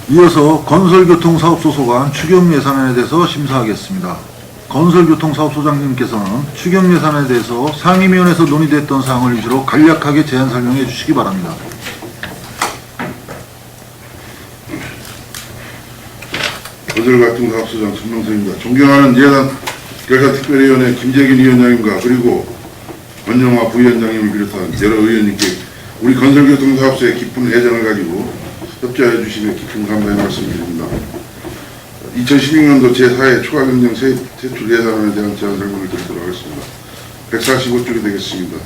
이어서 건설교통사업소 소관 추경예산안에 대해서 심사하겠습니다. 건설교통사업소장님께서는 추경예산에 대해서 상임위원회에서 논의됐던 사항을 위주로 간략하게 제안 설명해 주시기 바랍니다. 건설교통사업소장陈명석입니다. 존경하는 예산결산특별위원회 김재균 위원장님과 그리고 권영화 부위원장님을 비롯한 여러 의원님께 우리 건설교통사업소의 깊은 애정을 가지고 협조해 주시며 깊은 감사의 말씀드립니다. 2016년도 제4회 추가경정 세출 예산안에 대한 제안 설명을 드리도록 하겠습니다. 145쪽이 되겠습니다.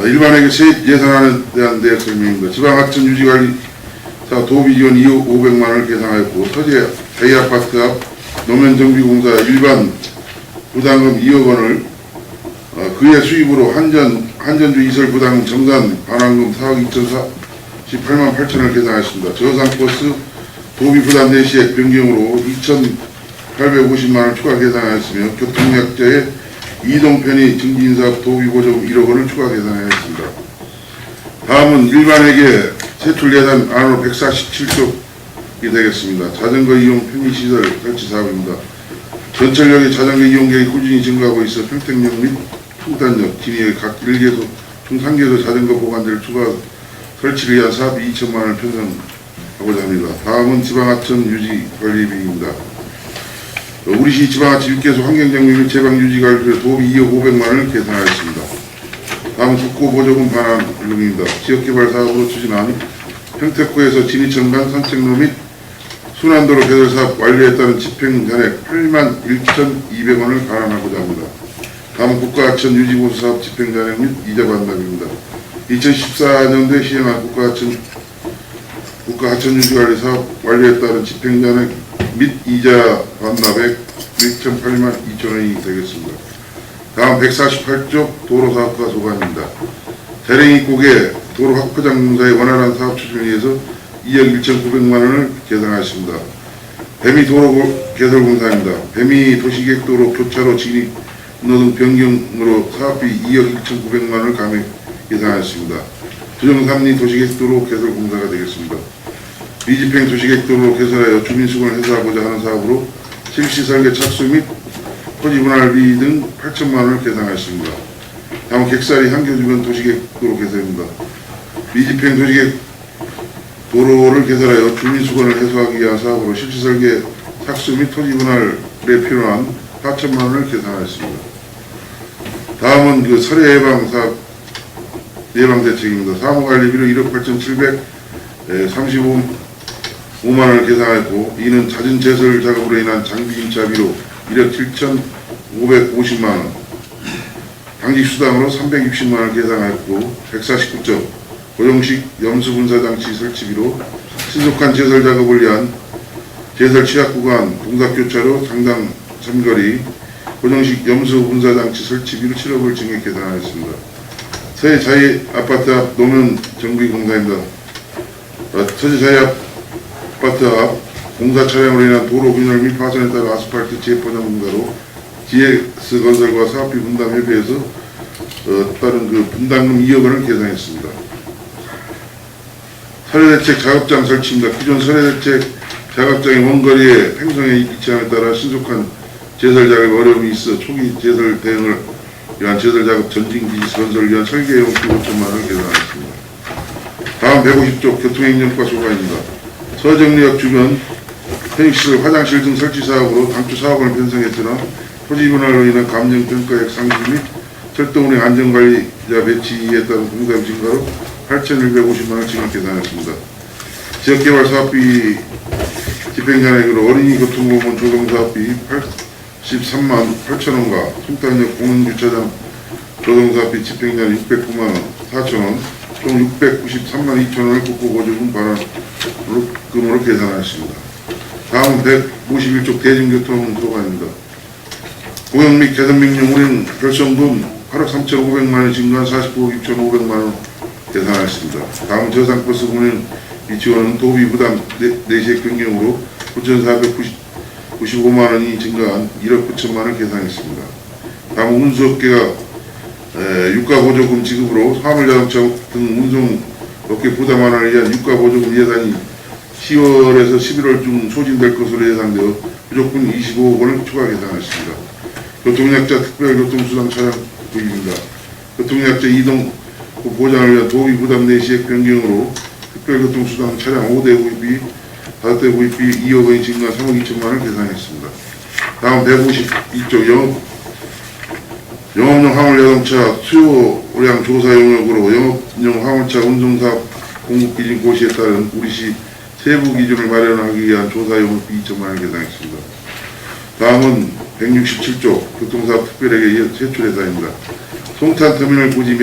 일반회계 세입 예산안에 대한 내역 설명입니다. 지방하천 유지관리사 도비지원 2억 500만원을 계상하였고 서재 A아파트 앞 노면정비공사 일반 부담금 2억 원을 그의 수입으로 한전주 이설 부담금 정산 반환금 4억 2,018만 8천원을 계상하였습니다. 저상버스 도비 부담 내시액 변경으로 2,850만원을 추가 계상하였으며 교통약자의 이동편의 증진사업 도비 보조금 1억 원을 추가 계상하였습니다. 다음은 일반회계 세출 예산 안으로 147쪽이 되겠습니다. 자전거 이용 편의시설 설치 사업입니다. 전철역의 자전거 이용객이 꾸준히 증가하고 있어 평택역 및 풍단역, 진해역 각 1개소, 총 3개소 자전거 보관대를 추가 설치를 위한 사업비 2천만원을 편성하고자 합니다. 다음은 지방하천 유지관리비입니다. 우리시 지방하천 6개소 환경정비 및 제방유지관리비로 도비 2억 500만원을 계산하였습니다. 다음은 국고보조금 반환금입니다. 지역개발 사업으로 추진한 평택구에서 진이천간 산책로 및 순환도로 개설사업 완료에 따른 집행잔액 8만 1,200원을 반환하고자 합니다. 다음은 국가하천 유지보수사업 집행잔액 및 이자 반납입니다. 2014년도에 시행한 국가하천 유지관리 사업 완료에 따른 집행잔액 및 이자 반납액 1,008만 2천원이 되겠습니다. 다음 148쪽 도로사업과 소관입니다. 대랭이곡의 도로 확포장 공사의 원활한 사업 추진을 위해서 2억 1,900만원을 계산하였습니다. 뱀이 도로 개설 공사입니다. 뱀이 도시계획도로 교차로 진입 등 변경으로 사업비 2억 1,900만원을 감액 예상하였습니다. 부정삼리 도시계획도로 개설 공사가 되겠습니다. 미집행 도시계획도로 개설하여 주민수급을 해소하고자 하는 사업으로 실시설계 착수 및 토지분할비 등 8천만원을 계상하였습니다. 다음 객사리 한교주변 도시계획도로 개설입니다. 미집행 도시계획도로를 개설하여 주민수급을 해소하기 위한 사업으로 실시설계 착수 및 토지분할에 필요한 4천만원을 계상하였습니다. 다음은 설해 예방 사업 예방대책입니다. 사무관리비로 1억 8,735만원을 계상하였고 이는 잦은 제설 작업으로 인한 장비 임차비로 1억 7,550만원 당직수당으로 360만원을 계상하였고 149점 고정식 염수분사장치 설치비로 신속한 제설 작업을 위한 제설 취약구간 동작교차로 상당 삼거리 고정식 염수분사장치 설치비로 7억을 증액 계상하였습니다. 서해 자이아파트 앞 노면정비공사입니다. 서해 자이아파트 앞 공사 차량으로 인한 도로 균열 및 파손에 따른 아스팔트 재포장 공사로 GX건설과 사업비 분담 협의해서 따른 분담금 2억 원을 계상했습니다. 설해대책 작업장 설치입니다. 기존 설해대책 작업장의 원거리에 횡성에 위치함에 따라 신속한 제설 작업에 어려움이 있어 초기 제설 대응을 위한 제설 작업 전진기지 건설을 위한 설계용 5천만원을 계산하였습니다. 다음 150쪽 교통행정과 소관입니다. 서정리역 주변 편익시설, 화장실 등 설치 사업으로 당초 사업을 편성했으나 토지분할로 인한 감정평가액 상승 및 철도운행 안전관리자 배치에 따른 공사비 증가로 8,150만원 증액 계산하였습니다. 지역개발 사업비 집행잔액으로 어린이 교통공원 조성사업비 83만 8천원과 송탄역 공원주차장 조성사업비 집행잔액 609만원 4천원 총 693만 2천원을 국고보조금 반환금으로 계산하였습니다. 다음은 151쪽 대중교통 소관입니다. 공영 및 개선 명령 운행 결성금 8억 3,500만원 증가한 49억 6,500만원 계산하였습니다. 다음은 저상버스 운행 지원은 도비 부담 내시액 변경으로 9,495만원이 증가한 1억 9천만원을 계산했습니다. 다음 운수업계가 유가보조금 지급으로 화물자동차 등 운송업계 부담 완화를 위한 유가보조금 예산이 10월에서 11월 중 소진될 것으로 예상되어 부족분 25억 원을 추가 계산했습니다. 교통약자 특별교통수당 차량 구입입니다. 교통약자 이동 보장을 위한 도비 부담 내시액 변경으로 특별교통수당 차량 5대 구입비, 5대 구입비 2억 원이 증가 3억 2천만 원을 계산했습니다. 다음 152쪽 영업용 화물자동차 수요량 조사 용역으로 영업용 화물차 운송사업 공급기준 고시에 따른 우리시 세부 기준을 마련하기 위한 조사 용역비 2천만 원을 계산했습니다. 다음은 167조 교통사업 특별회계 세출 예산입니다. 송탄터미널 부지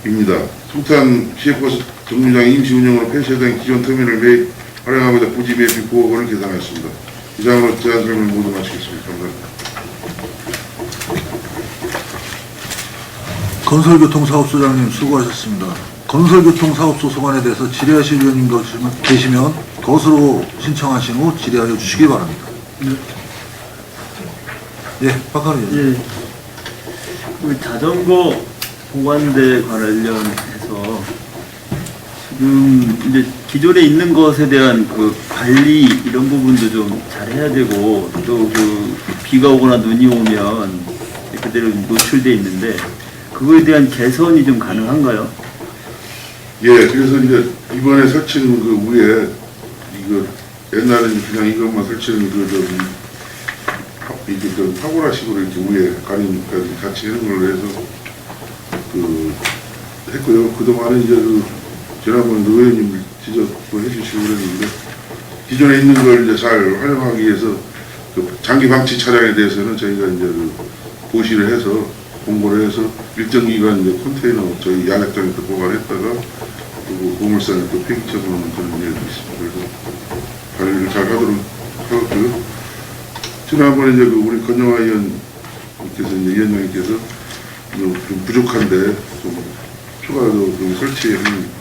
매입입니다. 송탄 시외버스 정류장 임시 운영으로 폐쇄된 기존 터미널 매입 활용하고자 부지 매입비 9억 원을 계산했습니다. 이상으로 제안 설명 모두 마치겠습니다. 감사합니다. 건설교통사업소장님 수고하셨습니다. 건설교통사업소 소관에 대해서 질의하실 위원님 계시면 것으로 신청하신 후 질의하여 주시기 바랍니다. 예, 박하루 의원님. 예. 그 자전거 보관대 관련해서 지금 이제 기존에 있는 것에 대한 그 관리 이런 부분도 좀 잘해야 되고 또 그 비가 오거나 눈이 오면 그대로 노출돼 있는데 그거에 대한 개선이 좀 가능한가요? 예, 그래서 이제 이번에 설치는 그 위에 이거 옛날에는 그냥 이것만 설치는 이게 좀 파고라식으로 이렇게 위에 가리니까 같이 하는 걸로 해서 그 했고요. 그동안은 이제 그 지난번 의원님 지적도 해주시고 그랬는데 기존에 있는 걸 이제 잘 활용하기 위해서 그 장기 방치 차량에 대해서는 저희가 이제 그 고시를 해서 공고를 해서 일정 기간 이제 컨테이너 저희 양액장에서 보관했다가 그리고 고물상에 또 폐기 처분하는 그런 예도 있습니다. 그래서 관리를 잘 하도록 하고요. 지난번에 이제 그 우리 건영화 의원님께서 이제 위원장님께서 좀 부족한데 좀 추가로 좀 설치하는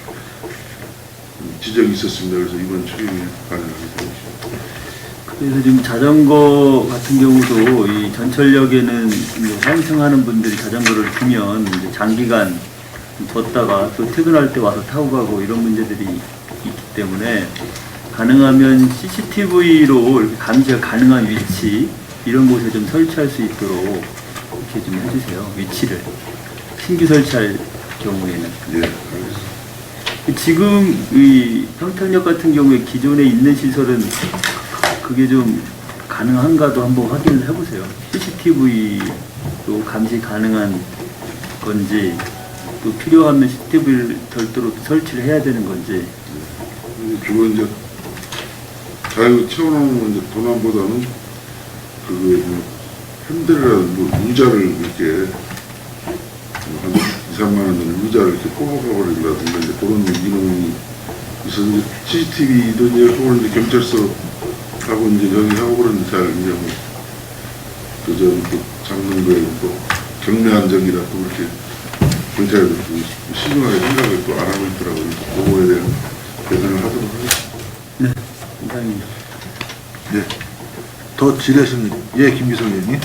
지적이 있었습니다. 그래서 이번 추경에 가능하게 되었습니다. 그래서 지금 자전거 같은 경우도 이 전철역에는 이제 환승하는 분들이 자전거를 두면 이제 장기간 뒀다가 또 퇴근할 때 와서 타고 가고 이런 문제들이 있기 때문에 가능하면 CCTV로 이렇게 감시가 가능한 위치 이런 곳에 좀 설치할 수 있도록 이렇게 좀 해주세요. 위치를 신규 설치할 경우에는. 예, 알겠습니다. 지금 이 평택역 같은 경우에 기존에 있는 시설은 그게 좀 가능한가도 한번 확인을 해보세요. CCTV도 감시 가능한 건지 또 필요하면 CCTV를 별도로 설치를 해야 되는 건지. 주로 이제 잘 채워놓으면 이제 도난보다는 그 핸들이라는 뭐 의자를 이렇게 한 2, 3만 원 되는 의자를 이렇게 뽑아버린다든가 이제 그런 이용이 있어서 이제 CCTV도 이제 그걸 이제 경찰서하고 이제 여기 하고 그러는데 잘 이제 뭐 그저 잡는 거에 또 경미한 적이라 또 이렇게 경찰도 신중하게 생각을 또 안 하고 있더라고요. 그거에 대한 개선을 하도록 하겠습니다. 네, 이상입니다. 예. 더 질의하실 예, 김기석 의원님.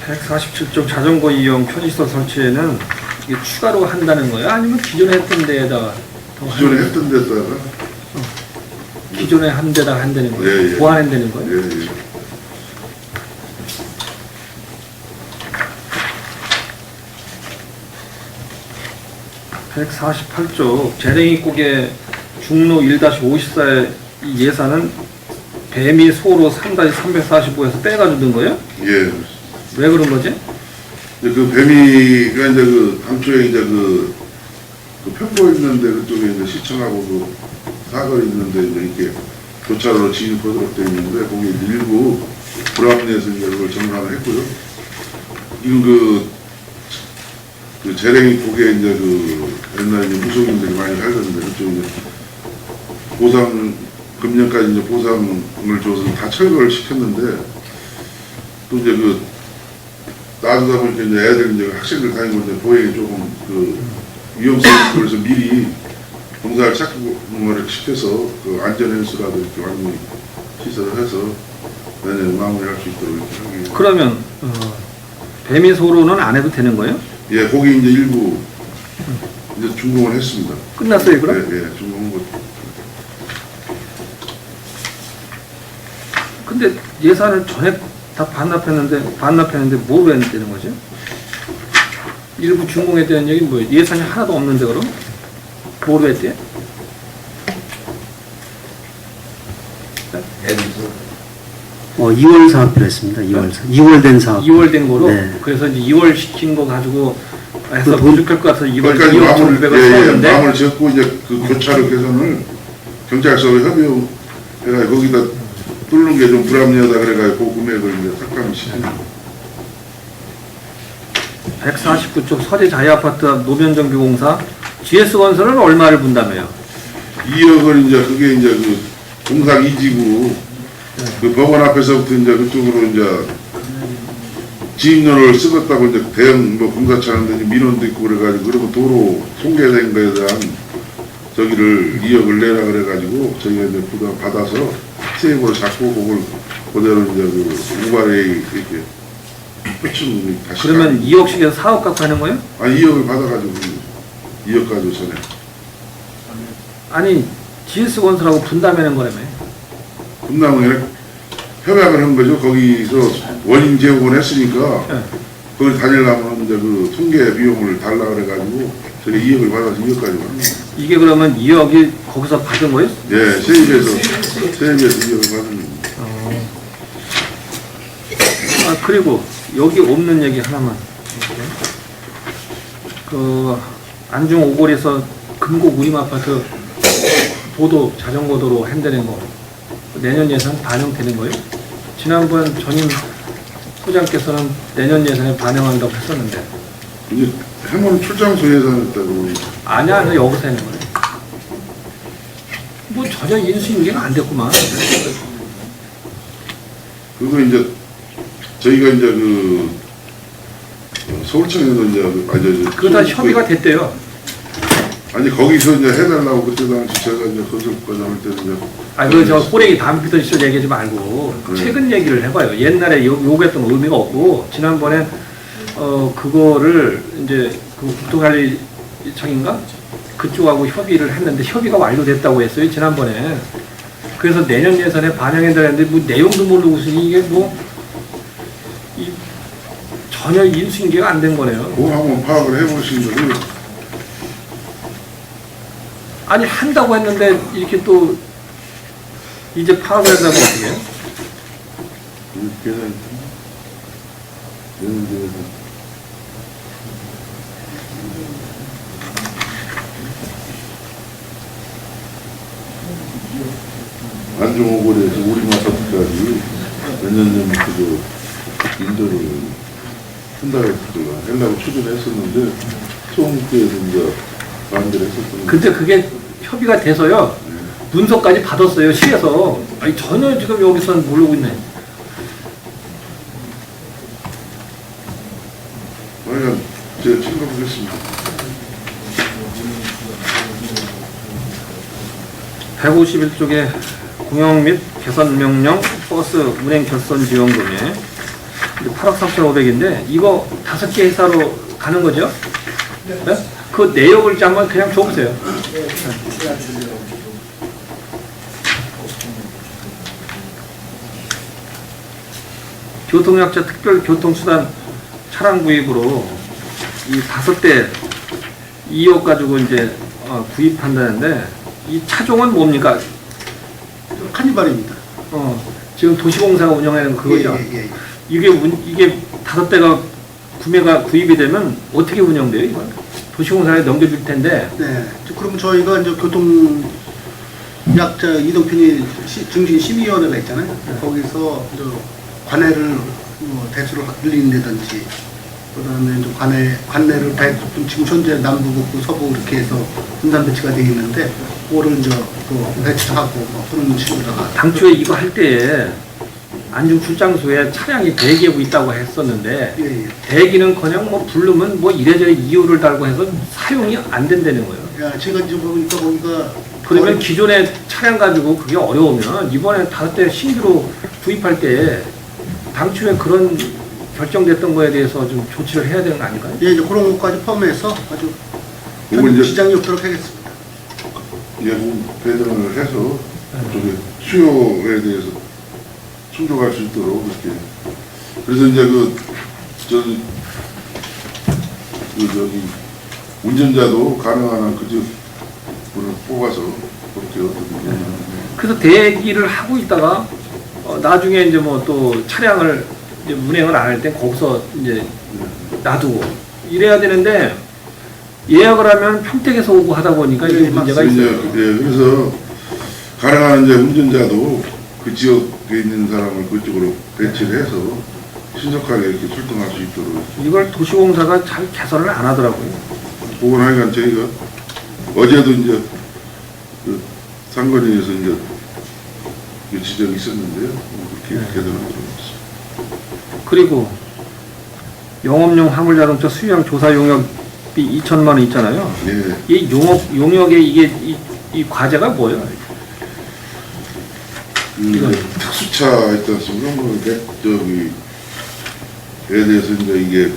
(147쪽) 자전거 이용 편의시설 설치에는 이게 추가로 한다는 거예요? 아니면 기존에 했던 데에다가 더 기존에 하는 했던 데다가 기존에 한 데다가 한다는 거예요? 예, 예. 보완한다는 거예요? 예, 예. (148쪽) 재랭이국의 중로 1-54의 예산은 뱀이 소로 3-345에서 빼가지고 든 거예요? 예. 왜 그런 거지? 이제 그 뱀이가 이제 그 당초에 이제 그 편보 있는데 그쪽에 이제 시청하고 그 사거리 있는데 이제 이렇게 교차로로 진입하도록 되어 있는데 거기 일부 불합리해서 이제 그걸 정산을 했고요. 지금 그 재랭이 국에 이제 그 옛날에 이제 무속인들이 많이 살던데 그쪽 이제 보상 금년까지 이제 보상을 줘서 다 철거를 시켰는데 또 이제 그 놔두다 보니까 이제 애들 이제 학생들 다니고 이제 보행이 조금 그 위험성이 있고 그래서 미리 공사를 착공을 시켜서 그 안전연수라도 이렇게 완전히 시설을 해서 내년에 마무리할 수 있도록 이렇게 하기 위해서. 그러면 배미소로는 안 해도 되는 거예요? 예, 거기 이제 일부 이제 준공을 했습니다. 끝났어요, 그럼? 예, 예, 준공한 것. 근데 예산을 전에 다 반납했는데 뭐로 했다는 거죠? 일부 준공했다는 얘기 뭐예요? 예산이 하나도 없는데 그럼? 뭐로 했대? 2월 사업비로 했습니다. 2월 된 사업. 2월 된 거로? 네. 그래서 이제 2월 시킨 거 가지고 해서 그 돈- 부족할 것 같아서 2월 거기까지 2억 마음을 1,900을 예, 썼는데 마음을 짓고 이제 그 교차로 개선을 경찰서로 협의해가 거기다 뚫는 게 좀 불합리하다 그래가지고 그 금액을 이제 삭감을 시킨 거예요. 149쪽 서재 자유아파트 앞 노변정비공사 GS건설은 얼마를 분담해요? 2억을 이제 그게 이제 그 공사 2지구 그 법원 앞에서부터 이제 그쪽으로 이제 지인료를 쓰겠다고 이제 대형 뭐 공사차 하는데 민원도 있고 그래가지고 그러면 도로 통계된 거에 대한 저기를 2억을 내라 그래가지고 저희가 이제 부담 받아서 세액으로 잡고 그걸 그대로 이제 그 우발에 이렇게 표준 다시 그러면 2억씩에서 4억 갖고 하는 거예요? 2억을 받아가지고 2억 가지고 전에 아니 GS건설하고 분담하는 거라며. 분담을 협약을 한 거죠. 거기서 원인 제공을 했으니까 네. 거기 다니려면 이제 그 통계 비용을 달라 그래가지고 저희 2억을 받아서 2억까지 받는 이게 그러면 2억이 거기서 받은 거예요? 예, 세입에서 2억을 받는 겁니다. 아 그리고 여기 없는 얘기 하나만. 그 안중 오골에서 금곡 우림 아파트 도로 자전거 도로 핸들링 거 내년 예산 반영되는 거예요? 지난번 전임 소장께서는 내년 예산에 반영한다고 했었는데 이제 해문 출장소 예산했다고 아니야 여기서 하는 거예요. 뭐 전혀 인수인계가 안 됐구만. 그거 이제 저희가 이제 그 서울청에서 이제 그거 다 협의가 됐대요. 아니 거기서 이제 해달라고 그때 당시 제가 이제 건설과장 할 때는 이제 아니 그저 호랭이 다음 피터 시절 얘기하지 말고 최근 얘기를 해봐요. 옛날에 요구했던 의미가 없고 지난번에 그거를 이제 그 국토관리청인가 그쪽하고 협의를 했는데 협의가 완료됐다고 했어요 지난번에. 그래서 내년 예산에 반영해야 되는데 뭐 내용도 모르고 이게 뭐 전혀 인수인계가 안 된 거네요. 그거 한번 파악을 해보신 거를 아니 한다고 했는데 이렇게 또 이제 파악을 한다고 어떻게 해요? 계산 안중오골에서 우리 아파트까지 몇 년 전부터 그 인도를 한다고 하려고 추진했었는데 소음구에서 이제 반대를 했었거든요. 근데 그게 협의가 돼서요. 문서까지 받았어요, 시에서. 아니, 전혀 지금 여기서는 모르고 있네. 아니, 제가 챙겨보겠습니다. 151쪽에 공영 및 개선 명령 버스 운행 결선 지원금에 8억 3,500인데 이거 5개 회사로 가는 거죠? 네? 그 내역을 한번 그냥 줘보세요. 교통약자 특별교통수단 차량 구입으로 이 5대 2억 가지고 이제 구입한다는데 이 차종은 뭡니까? 카니발입니다. 지금 도시공사가 운영하는 그거죠? 예. 이게 5대가 구입이 되면 어떻게 운영돼요, 이건? 도시공사에 넘겨줄 텐데. 네. 그럼 저희가 이제 교통약자 이동편의 중심 심의위원회가 있잖아요. 거기서 이제 관내를 대수를 늘린다든지, 그다음에 이제 관내를 지금 현재 남부, 북부, 서부 이렇게 해서 분산 배치가 되어 있는데, 그거를 이제 배치하고 그런 식으로다가. 당초에 이거 할 때에 안중 출장소에 차량이 대기하고 있다고 했었는데 예. 대기는커녕 뭐 부르면 뭐 이래저래 이유를 달고 해서 사용이 안 된다는 거예요. 야, 제가 이제 보니까 거기가 그러면 기존의 차량 가지고 그게 어려우면 이번에 5대 신규로 구입할 때 당초에 그런 결정됐던 거에 대해서 좀 조치를 해야 되는 거 아닐까요? 예, 이제 그런 것까지 포함해서 아주 그거 이제 지장이 없도록 하겠습니다. 예고 배정을 해서 그쪽에 수요에 대해서 충족할 수 있도록 그렇게. 그래서 이제 저기 운전자도 가능한 한 그저 분을 뽑아서 그렇게 어떻게 그래서 대기를 하고 있다가 나중에 이제 뭐 또 차량을 이제 운행을 안 할 땐 거기서 이제 놔두고 이래야 되는데 예약을 하면 평택에서 오고 하다 보니까 이게 문제가 이제, 있어요. 예, 그래서 가능한 이제 운전자도 그 지역에 있는 사람을 그쪽으로 배치를 해서 신속하게 이렇게 출동할 수 있도록. 이걸 도시공사가 잘 개선을 안 하더라고요. 그건 하여간 저희가 어제도 이제 그 상건위에서 이제 그 지적이 있었는데요. 그렇게 개선을 들어갔습니다. 그리고 영업용 화물자동차 수유량 조사 용역비 2천만 원 있잖아요. 예. 이 용역에 이게 이 과제가 뭐예요? 그 이제 특수차 있지 않습니까? 뭐 저기에 대해서 이제 이게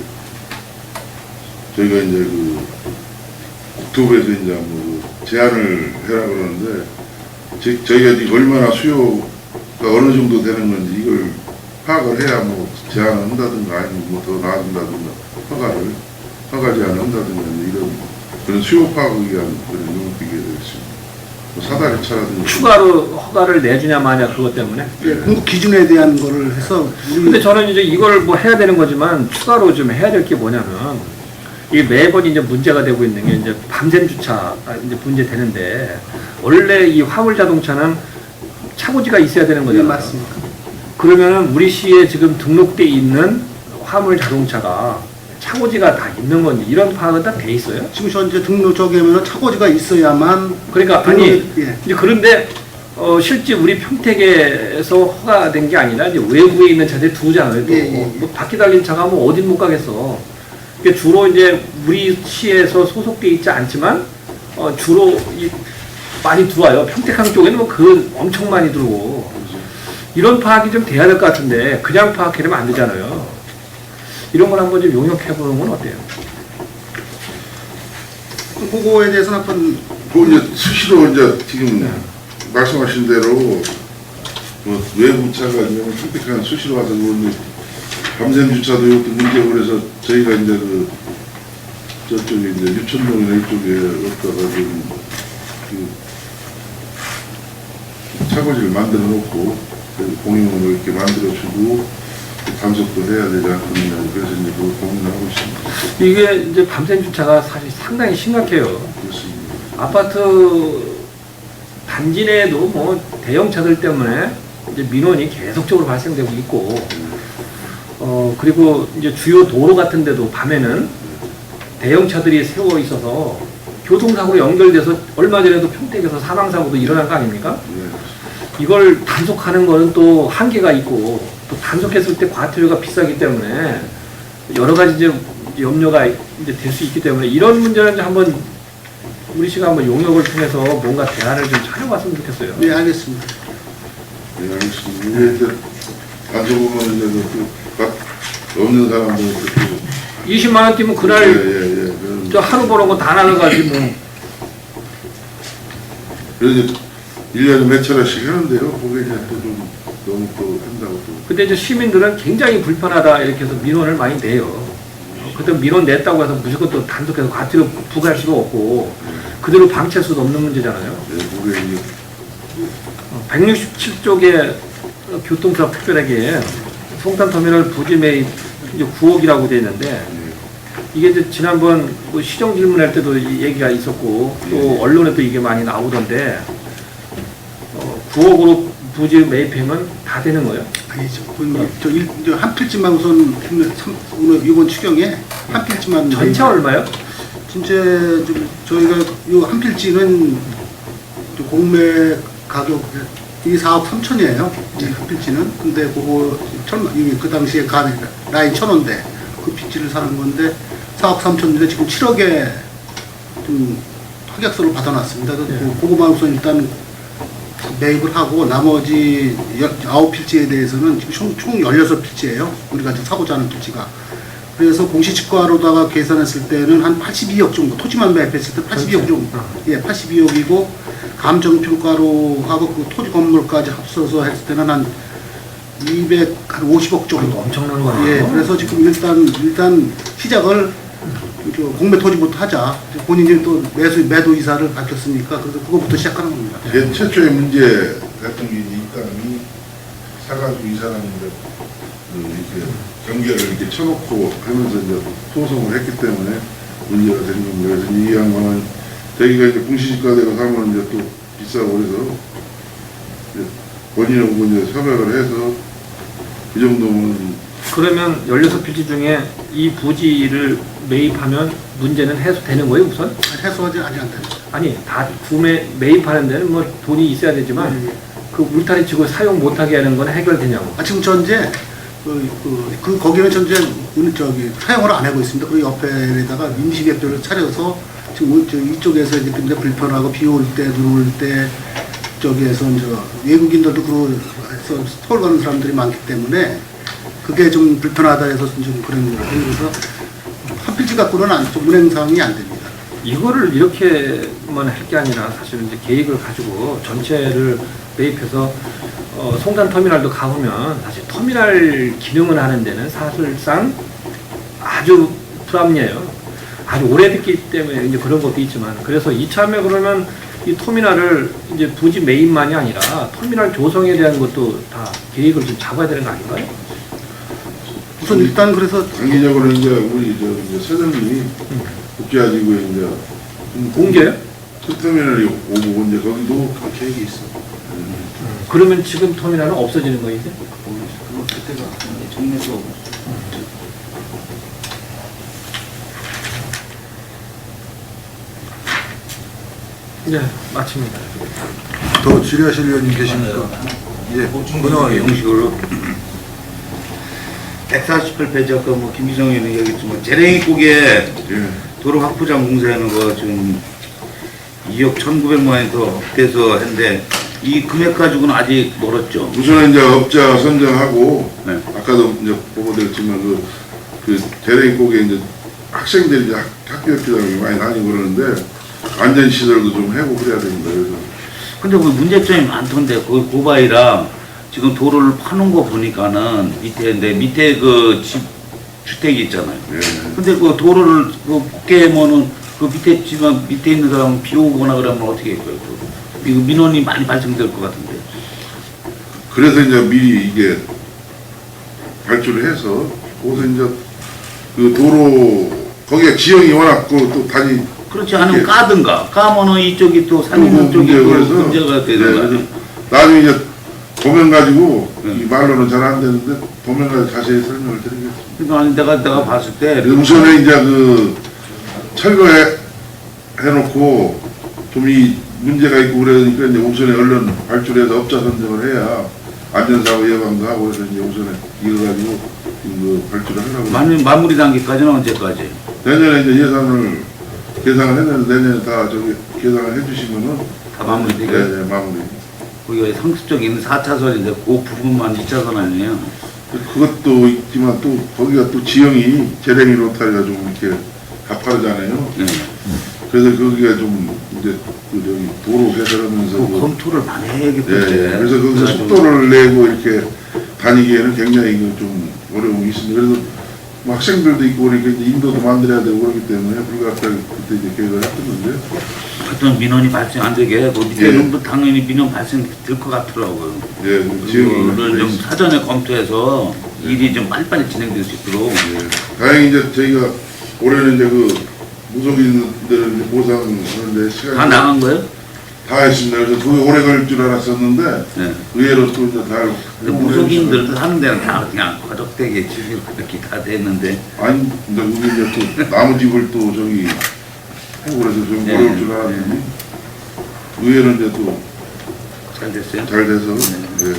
저희가 이제 그 국토부에서 이제 뭐 제한을 해라 그러는데 저희가 지금 얼마나 수요가 어느 정도 되는 건지 이걸 파악을 해야 뭐 제한을 한다든가 아니면 뭐 더 나아진다든가 허가 제한을 한다든가 이런 그런 수요 파악을 위한 그런 용역비가 되겠습니다. 뭐 사다리 차라든지 추가로 허가를 내주냐 마냐 그것 때문에. 예, 공급 기준에 대한 거를 해서 근데 저는 이제 이걸 뭐 해야 되는 거지만 추가로 좀 해야 될 게 뭐냐면 이게 매번 이제 문제가 되고 있는 게 이제 밤샘 주차가 이제 문제 되는데 원래 이 화물 자동차는 차고지가 있어야 되는 예, 거잖아요. 맞습니다. 그러면은 우리 시에 지금 등록돼 있는 화물 자동차가 차고지가 다 있는 건지 이런 파악은 다 돼 있어요. 지금 현재 등록 저기에는 차고지가 있어야만 그러니까 아니 예. 이제 그런데 실제 우리 평택에서 허가된 게 아니라 이제 외부에 있는 차들 두잖아요. 또. 예, 예, 예. 뭐 바퀴 달린 차가 뭐 어딘 못 가겠어. 이게 주로 이제 우리 시에서 소속돼 있지 않지만 주로 많이 들어와요. 평택항 쪽에는 뭐 그 엄청 많이 들어오고 이런 파악이 좀 돼야 될 것 같은데 그냥 파악하려면 안 되잖아요. 이런 걸 한번 좀 용역해보는 건 어때요? 그거에 대해서는 한번 그 이제 수시로 이제 지금 말씀하신 대로 뭐 외부 차가 이제 선택한 수시로 와서 뭐 밤샘 주차도 이것도 문제고 그래서 저희가 이제 그 저쪽에 이제 유천동이나 이쪽에 갖다가 그 차고지를 만들어 놓고 공용으로 이렇게 만들어 주고 단속도 해야 되지 않겠느냐 그래서 이제 그걸 고민을 하고 있습니다. 이게 이제 밤샘 주차가 사실 상당히 심각해요. 그렇습니다. 아파트 단지 내에도 뭐 대형차들 때문에 이제 민원이 계속적으로 발생되고 있고, 그리고 이제 주요 도로 같은 데도 밤에는 대형차들이 세워 있어서 교통사고로 연결돼서 얼마 전에도 평택에서 사망사고도 일어난 거 아닙니까? 예. 이걸 단속하는 거는 또 한계가 있고, 또 단속했을 때 과태료가 비싸기 때문에 여러 가지 이제 염려가 이제 될 수 있기 때문에 이런 문제는 이제 한번 우리 시가 한번 용역을 통해서 뭔가 대안을 좀 찾아봤으면 좋겠어요. 네, 알겠습니다. 네, 알겠습니다. 이게 이제 단속보면 이제 그 없는 사람들 20만 원 뛰면 그날 예. 저 하루 버는 거 다 나눠가지고 뭐. 그래서 1년에 몇 차례씩 하는데요. 그게 이제 또 좀 너무 또 한다고 또. 근데 이제 시민들은 굉장히 불편하다 이렇게 해서 민원을 많이 내요. 그때 민원 냈다고 해서 무조건 또 단속해서 과태료 부과할 수도 없고 그대로 방치할 수도 없는 문제잖아요. 네, 그게 이제 167쪽에 교통사업 특별하게 송탄터미널 부지 매입 이제 9억이라고 되어 있는데 이게 이제 지난번 뭐 시정 질문할 때도 이 얘기가 있었고 또 언론에도 이게 많이 나오던데 9억으로 부지 매입하면 다 되는 거예요? 아니죠. 저 한 필지만 우선 오늘 이번 추경에 한 필지만 전체 얼마요? 진짜 좀 저희가 이 한 필지는 공매 가격 이게 4억 3천이에요. 이 한 필지는. 근데 그거 이게 그 당시에 라인 1,000원대 그 필지를 사는 건데 4억 3천인데 지금 7억에 좀 확약서를 받아놨습니다. 그거만 우선 일단 매입을 하고 나머지 9필지에 대해서는 지금 총 16필지예요. 우리가 지금 사고자 하는 필지가. 그래서 공시지가로다가 계산했을 때는 한 82억 정도, 토지만 매입했을 때 82억 정도, 예, 82억이고 감정평가로 하고 그 토지 건물까지 합쳐서 했을 때는 한 250억 정도. 엄청난 거네요. 예, 그래서 지금 일단 시작을 공매 토지부터 하자. 본인이 또 매도 의사를 밝혔으니까 그래서 그거부터 시작하는 겁니다. 최초의 문제 같은 게 이 땅이 사가지고 이 사람이 이렇게 경계를 이렇게 쳐놓고 하면서 이제 소송을 했기 때문에 문제가 된 겁니다. 그래서 이 양반은 저희가 이제 공시지가대로 사면 이제 또 비싸고 그래서 본인하고 이제 협약을 해서 이 정도면 그러면 16필지 중에 이 부지를 매입하면 문제는 해소되는 거예요, 우선? 해소하지 아직 안 됩니다. 아니, 다 매입하는 데는 뭐 돈이 있어야 되지만 그 울타리 치고 사용 못하게 하는 건 해결되냐고. 지금 전제 거기는 전제 사용을 안 하고 있습니다. 그리고 옆에다가 임시개표를 차려서 지금 이쪽에서 이제 굉장히 불편하고 비 올 때, 눈 올 때 저기에서 외국인들도 그래서 서울 가는 사람들이 많기 때문에 그게 좀 불편하다 해서 좀 그런 거예요. 그래서 한 필지 갖고는 좀 운행상이 안 됩니다. 이거를 이렇게만 할 게 아니라 사실 이제 계획을 가지고 전체를 매입해서 송단 터미널도 가보면 사실 터미널 기능을 하는 데는 사실상 아주 불합리해요. 아주 오래됐기 때문에 이제 그런 것도 있지만 그래서 이참에 그러면 이 터미널을 이제 부지 매입만이 아니라 터미널 조성에 대한 것도 다 계획을 좀 잡아야 되는 거 아닌가요? 우선 일단 그래서 장기적으로 이제 우리 이제 사장님이 국제화지구에 이제 공개요? 터미널이 오고 이제 거기도 계획이 있어. 그러면 지금 터미널은 없어지는 거예요 이제? 그때가 정리해서 이제 마칩니다. 더 질의하실 의원님 계십니까? 예, 권영환 형식으로 148페이지 아까 뭐 김기성 의원이 얘기했지만 재래기 고개 예. 도로 확보장 공사하는 거 지금 2억 1,900만 원이 더 돼서 했는데 이 금액 가지고는 아직 멀었죠. 우선 이제 업자 선정하고 네. 아까도 이제 보고드렸지만 그 대래곡에 이제 학생들이 이제 학교 옆이라고 많이 다니고 그러는데 안전 시설도 좀 하고 그래야 됩니다. 그래서 근데 그 문제점이 많던데 거기 고바이라 지금 도로를 파는 거 보니까는 밑에 그 집 주택이 있잖아요. 예. 근데 그 도로를 깨면은 그 밑에 있는 사람은 비 오거나 그러면 어떻게 할 거예요? 이거 민원이 많이 발생될 것 같은데. 그래서 이제 미리 이게 발주를 해서 거기서 이제 그 도로 거기가 지형이 워낙 또 다니 그렇지 않으면 예. 까면은 이쪽이 또 산 있는 쪽이 또 문제가 되는 거야. 그래서 나중에 이제 도면 가지고 이 말로는 잘 안 되는데 도면 가지고 자세히 설명을 드리겠습니다. 그러니까 내가 봤을 때 우선에 이제 그 철거해 놓고 좀 이 문제가 있고 그러니까 이제 우선에 얼른 발주해서 업자 선정을 해야 안전사고 예방도 하고 그래서 이제 우선에 이거 가지고 그 발주를 하려고. 마무리 단계까지는 언제까지? 내년에 이제 예산을 계산을 했는데 내년에 다 저기 계산을 해주시면은 다 마무리 네, 되게. 네, 마무리. 거기가 상습적인 4차선인데 그 부분만 2차선 아니에요? 그것도 있지만 또 거기가 또 지형이 제레미 로타리가 좀 이렇게 가파르잖아요. 네. 그래서 거기가 좀 이제 그 저기 도로 개설하면서 그 검토를 많이 해야겠던데. 네, 그래서 거기서 속도를 내고 이렇게 다니기에는 굉장히 좀 어려움이 있습니다. 그래서 뭐 학생들도 있고 그러니까 이제 인도도 만들어야 되고 그렇기 때문에 불가피하게 그때 이제 계획을 했었는데 하여튼 민원이 발생 안 되게 그 밑에 예. 놈도 당연히 민원 발생될 것 같더라고요. 예, 그 지형이 그거를 좀 사전에 검토해서 일이 좀 빨리빨리 진행될 수 있도록. 예. 다행히 이제 저희가 올해는 이제 그 무속인들을 이제 보상하는데 시간이 다 나간 거예요? 다 했습니다. 그래서 그게 오래 걸릴 줄 알았었는데 네. 의외로 또 이제 다 근데 무속인들도 하는 데는 다 그냥 과적되게 지금 그렇게 다 됐는데. 아니 근데 우리 이제 또 나무집을 또 저기 하고 그래서 좀 네. 어려울 줄 알았더니 의외로 이제 또 잘 됐어요? 잘 돼서 네.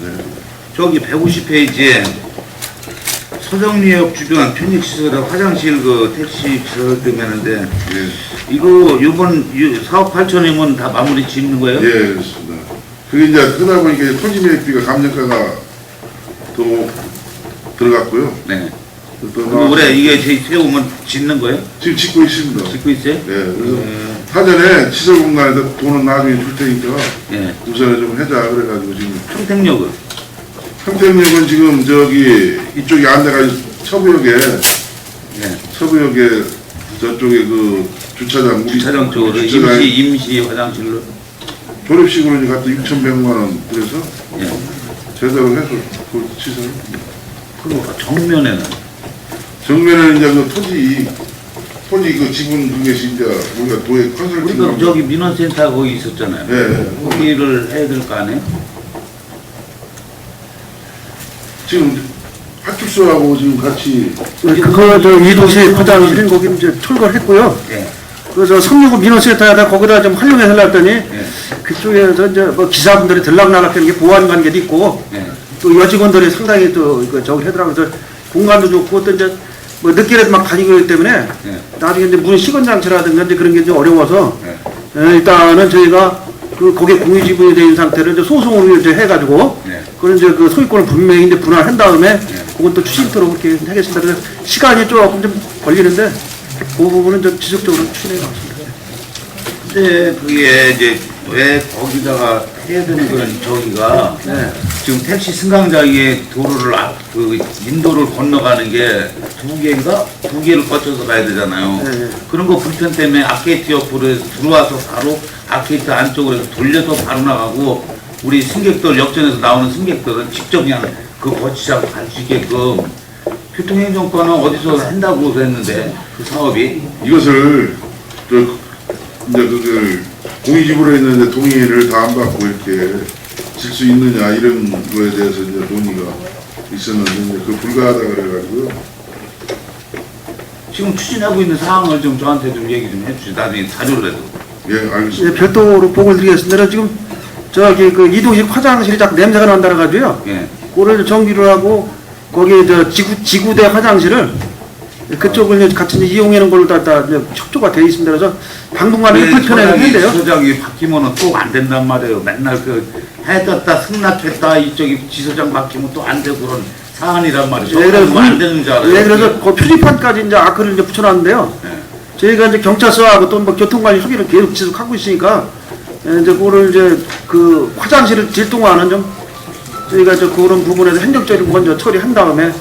네. 저기 150페이지에 서정리역 주변 편익시설에 화장실 그 택시 시설 등 하는데 예. 이거 요번 4억 8천이면 다 마무리 짓는 거예요? 예, 그렇습니다. 그게 이제 하다 보니까 이제 토지 매입비가 감정가가 또 들어갔고요. 네. 또 그럼 올해 이게 세우면 짓는 거예요? 지금 짓고 있습니다. 짓고 있어요? 예, 그래서 사전에 시설 공간에다 돈은 나중에 줄 테니까 예. 우선은 좀 하자 그래가지고 지금 평택역은? 평택역은 지금 저기 이쪽이 안 돼가지고 서부역에 예. 서부역에 저쪽에 그 주차장 우리 주차장 쪽으로 주차장 임시 화장실로? 조립식으로 이제 갖다 6,100만 원 그래서 예. 제대로 해서 그 시설 그리고 정면에는? 정면에는 이제 그 토지 그 지분 그것이 이제 우리가 도에 컨설팅 우리가 저기 민원센터 거기 있었잖아요. 예. 거기를 해야 될 거 아니에요? 지금 파출소하고 지금 같이 그거 저 이도시 화장실 거기 이제 철거를 했고요. 예. 그래서 365 민원센터에다 거기다 좀 활용해서 하려더니 예. 그쪽에서 이제 뭐 기사분들이 들락날락하는 게 보안 관계도 있고 예. 또 여직원들이 상당히 또 저기 하더라고요. 그래서 공간도 좋고 또 이제 뭐 늦게라도 막 다니고 그러기 때문에 예. 나중에 이제 문 시건장치라든가 이제 그런 게 좀 어려워서 예. 일단은 저희가 그 거기에 공유 지분이 된 상태로 이제 소송으로 이제 해가지고 예. 그런 이제 그 소유권을 분명히 이제 분할한 다음에 예. 그건 또 추진토록 그렇게 하겠습니다. 그래서 시간이 조금 좀 걸리는데 그 부분은 좀 지속적으로 추진해 가겠습니다. 근데 그게 이제 왜 거기다가 해야 되는 건 저기가 네. 지금 택시 승강장에 도로를 그 인도를 건너가는 게 두 개를 거쳐서 가야 되잖아요. 네. 그런 거 불편 때문에 아케이트 옆으로 들어와서 바로 아케이트 안쪽으로 해서 돌려서 바로 나가고 우리 승객들 역전에서 나오는 승객들은 직접 그냥 그 거치자고 갈 수 있게끔 교통행정과는 어디서 한다고 그랬는데 그 사업이 이것을 저 이제 그걸 공유지불에 있는데 동의를 다 안 받고 이렇게 질 수 있느냐 이런 거에 대해서 이제 논의가 있었는데 이제 그 불가하다 그래가지고요. 지금 추진하고 있는 상황을 좀 저한테 좀 얘기 좀 해주시. 나중에 자료라도. 예, 알겠습니다. 예, 별도로 보고를 드리겠습니다. 지금 저기 그 이동식 화장실이 자꾸 냄새가 난다라 가지고요. 예. 그거를 정비를 하고 거기에 저 지구대 화장실을 그쪽을 이제 같이 이제 이용하는 걸로 다 이제 협조가 되어 있습니다. 그래서 당분간은 불편했는데요. 지소장이 바뀌면은 또 안 된단 말이에요. 맨날 그 해떴다 승낙했다 이쪽이 지소장 바뀌면 또 안 되고 그런 사안이란 말이죠. 예, 그래서 안 되는 줄 알아요. 예, 그래서 그 표지판까지 이제 아크를 이제 붙여놨는데요. 예. 저희가 이제 경찰서하고 또 뭐 교통관리 협의를 계속 지속하고 있으니까 이제 그거를 이제 그 화장실을 질 동안은 좀 저희가 저 그런 부분에서 행정적으로 먼저 처리한 다음에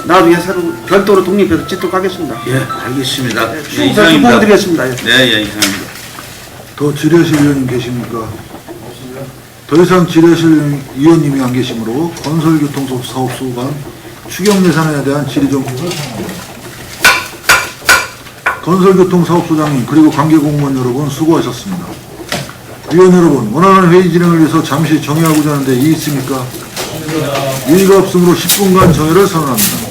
나중에 새로 별도로 독립해서 짓도록 하겠습니다. 예, 알겠습니다. 예, 추후 이상입니다. 보고드리겠습니다. 예. 네, 예, 이상입니다. 더 질의하실 의원님 계십니까? 더 이상 질의하실 의원님이 안 계시므로 건설교통사업소 간 추경 예산에 대한 질의 좀 건설교통사업소장님 그리고 관계공무원 여러분 수고하셨습니다. 위원 여러분, 원활한 회의 진행을 위해서 잠시 정회하고자 하는데 이의 있습니까? 이의가 없으므로 10분간 정회를 선언합니다.